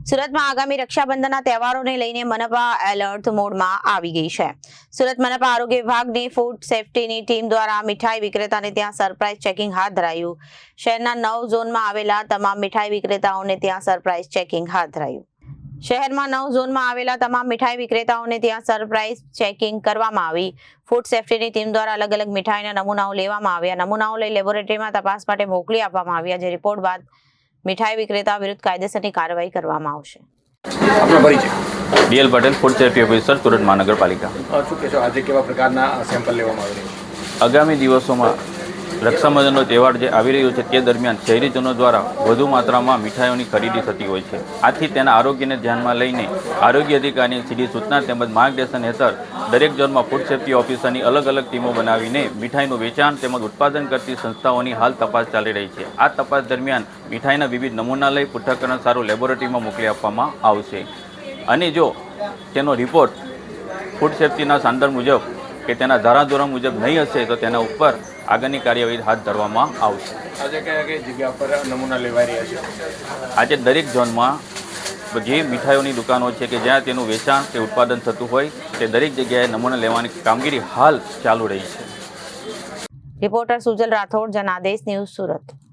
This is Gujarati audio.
સુરતમાં આગામી રક્ષાબંધનના તહેવારોને લઈને મનપા એલર્ટ મોડમાં આવી ગઈ છે। સુરત મનપા આરોગ્ય વિભાગની ફૂડ સેફ્ટીની ટીમ દ્વારા મીઠાઈ વિક્રેતાને ત્યાં સરપ્રાઇઝ ચેકિંગ હાથ ધરાયું। શહેરના 9 ઝોનમાં આવેલા તમામ મીઠાઈ વિક્રેતાઓને ત્યાં સરપ્રાઇઝ ચેકિંગ હાથ ધરાયું। શહેરમાં 9 ઝોનમાં આવેલા તમામ મીઠાઈ વિક્રેતાઓને ત્યાં સરપ્રાઇઝ ચેકિંગ કરવામાં આવી। ફૂડ સેફ્ટીની ટીમ દ્વારા અલગ અલગ મીઠાઈના નમૂનાઓ લેવામાં આવ્યા। નમૂનાઓ લઈ લેબોરેટરીમાં તપાસ માટે મોકલી આપવામાં આવ્યા। જે રિપોર્ટ બાદ મીઠાઈ વિક્રેતા વિરુદ્ધ કાયદેસરની કાર્યવાહી કરવામાં આવશે। આપનો પરિચય? DL Patel, food safety officer, Surat મહાનગરપાલિકા। શું કહેશો, આજે કેવા પ્રકારના સેમ્પલ લેવામાં આવી રહ્યા છે? આગામી દિવસોમાં રક્ષાબંધનનો તહેવાર જે આવી રહ્યો છે તે દરમિયાન શહેરીજનો દ્વારા વધુ માત્રામાં મીઠાઈઓની ખરીદી થતી હોય છે। આથી તેના આરોગ્યને ધ્યાનમાં લઈને આરોગ્ય અધિકારીની સીધી સૂચના તેમજ માર્ગદર્શન હેઠળ દરેક ઝોનમાં ફૂડ સેફ્ટી ઓફિસરની અલગ અલગ ટીમો બનાવીને મીઠાઈનું વેચાણ તેમજ ઉત્પાદન કરતી સંસ્થાઓની હાલ તપાસ ચાલી રહી છે। આ તપાસ દરમિયાન મીઠાઈના વિવિધ નમૂના લઈ પૃથ્થકરણ સારું લેબોરેટરીમાં મોકલી આપવામાં આવશે અને જો તેનો રિપોર્ટ ફૂડ સેફ્ટીના સ્ટાન્ડર્ડ મુજબ કે તેના ધારાધોરણ મુજબ નહીં હશે તો તેના ઉપર આગળની કાર્યવાહી હાથ ધરવામાં આવશે। આજે કયા કઈ જગ્યા પર નમૂના લેવાઈ રહ્યા છે? આજે દરેક ઝોનમાં જે મીઠાઈઓની દુકાનો છે કે જ્યાં તેનું વેચાણ કે ઉત્પાદન થતું હોય તે દરેક જગ્યાએ નમૂના લેવાની કામગીરી હાલ ચાલુ રહી છે। Reporter Sujal Rathod, Janadesh news, Surat.